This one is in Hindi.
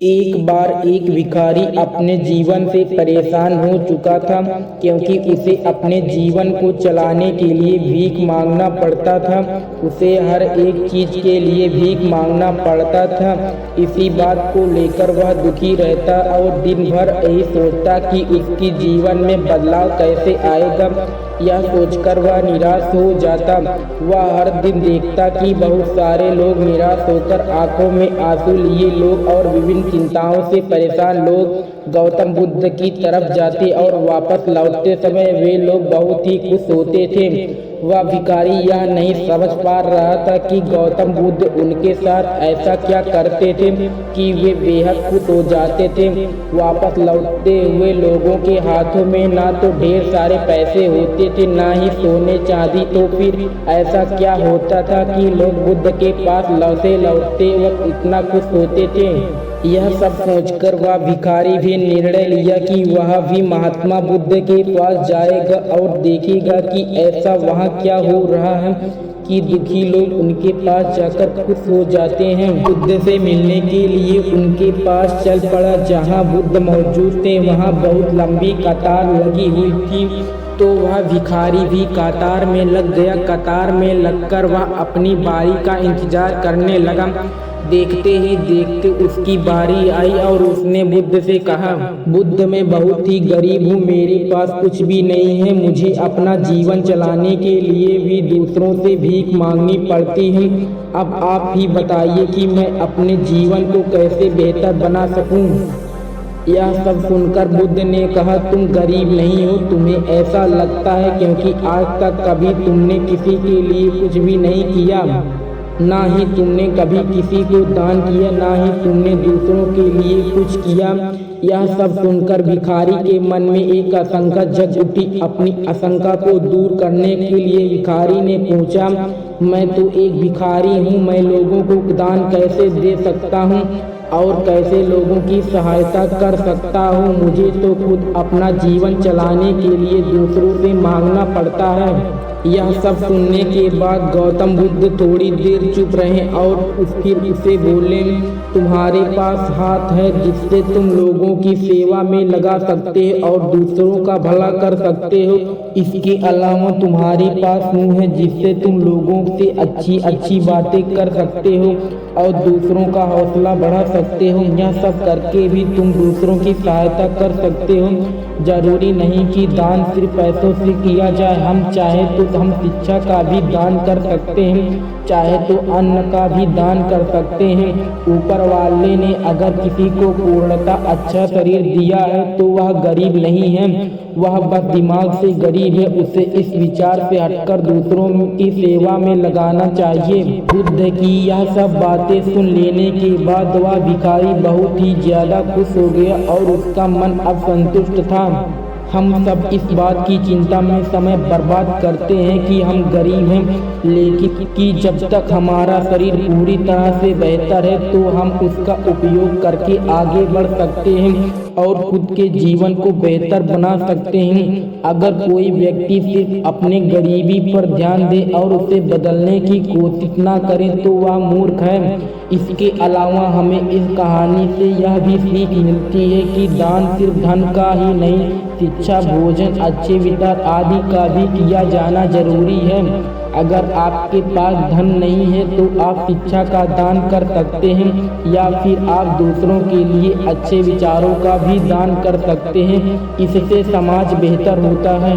एक बार एक भिखारी अपने जीवन से परेशान हो चुका था, क्योंकि उसे अपने जीवन को चलाने के लिए भीख मांगना पड़ता था। उसे हर एक चीज़ के लिए भीख मांगना पड़ता था। इसी बात को लेकर वह दुखी रहता और दिन भर यही सोचता कि उसके जीवन में बदलाव कैसे आएगा। यह सोचकर वह निराश हो जाता। वह हर दिन देखता कि बहुत सारे लोग निराश होकर आंखों में आंसू लिए लोग और विभिन्न चिंताओं से परेशान लोग गौतम बुद्ध की तरफ जाते और वापस लौटते समय वे लोग बहुत ही खुश होते थे। वह भिखारी यह नहीं समझ पा रहा था कि गौतम बुद्ध उनके साथ ऐसा क्या करते थे कि वे बेहद खुश हो जाते थे। वापस लौटते हुए लोगों के हाथों में ना तो ढेर सारे पैसे होते थे, ना ही सोने चांदी। तो फिर ऐसा क्या होता था कि लोग बुद्ध के पास लौटते वक्त इतना खुश होते थे। यह सब सोचकर वह भिखारी भी निर्णय लिया कि वह भी महात्मा बुद्ध के पास जाएगा और देखेगा कि ऐसा वहाँ क्या हो रहा है कि दुखी लोग उनके पास जाकर खुश हो जाते हैं। बुद्ध से मिलने के लिए उनके पास चल पड़ा। जहाँ बुद्ध मौजूद थे वहाँ बहुत लंबी कतार लगी हुई थी, तो वह भिखारी भी कतार में लग गया। कतार में लगकर वह अपनी बारी का इंतजार करने लगा। देखते ही देखते उसकी बारी आई और उसने बुद्ध से कहा, बुद्ध मैं बहुत ही गरीब हूँ, मेरे पास कुछ भी नहीं है। मुझे अपना जीवन चलाने के लिए भी दूसरों से भीख मांगनी पड़ती है। अब आप ही बताइए कि मैं अपने जीवन को कैसे बेहतर बना सकूँ। यह सब सुनकर बुद्ध ने कहा, तुम गरीब नहीं हो, तुम्हें ऐसा लगता है क्योंकि आज तक कभी तुमने किसी के लिए कुछ भी नहीं किया, ना ही तुमने कभी किसी को दान किया, ना ही तुमने दूसरों के लिए कुछ किया। यह सब सुनकर भिखारी के मन में एक आशंका जग उठी। अपनी आशंका को दूर करने के लिए भिखारी ने पूछा, मैं तो एक भिखारी हूँ, मैं लोगों को दान कैसे दे सकता हूँ और कैसे लोगों की सहायता कर सकता हूँ। मुझे तो खुद अपना जीवन चलाने के लिए दूसरों से मांगना पड़ता है। यह सब सुनने के बाद गौतम बुद्ध थोड़ी देर चुप रहे और फिर उसे बोले, तुम्हारे पास हाथ है जिससे तुम लोगों की सेवा में लगा सकते हो और दूसरों का भला कर सकते हो। इसके अलावा तुम्हारे पास मुंह है जिससे तुम लोगों से अच्छी अच्छी बातें कर सकते हो और दूसरों का हौसला बढ़ा सकते हो। यह सब करके भी तुम दूसरों की सहायता कर सकते हो। जरूरी नहीं कि दान सिर्फ पैसों से किया जाए। हम चाहे तो हम शिक्षा का भी दान कर सकते हैं, चाहे तो अन्न का भी दान कर सकते हैं। ऊपर वाले ने अगर किसी को पूर्णतः अच्छा शरीर दिया है तो वह गरीब नहीं है, वह बस दिमाग से गरीब है। उसे इस विचार से हटकर दूसरों की सेवा में लगाना चाहिए। बुद्ध की यह सब बातें सुन लेने के बाद वह भिखारी बहुत ही ज्यादा खुश हो गया और उसका मन अब संतुष्ट था। हम सब इस बात की चिंता में समय बर्बाद करते हैं कि हम गरीब हैं, लेकिन कि जब तक हमारा शरीर पूरी तरह से बेहतर है तो हम उसका उपयोग करके आगे बढ़ सकते हैं और खुद के जीवन को बेहतर बना सकते हैं। अगर कोई व्यक्ति सिर्फ अपने गरीबी पर ध्यान दे और उसे बदलने की कोशिश ना करे तो वह मूर्ख है। इसके अलावा हमें इस कहानी से यह भी सीख मिलती है कि दान सिर्फ धन का ही नहीं, शिक्षा, भोजन, अच्छे विचार आदि का भी किया जाना जरूरी है। अगर आपके पास धन नहीं है तो आप शिक्षा का दान कर सकते हैं या फिर आप दूसरों के लिए अच्छे विचारों का भी दान कर सकते हैं। इससे समाज बेहतर होता है।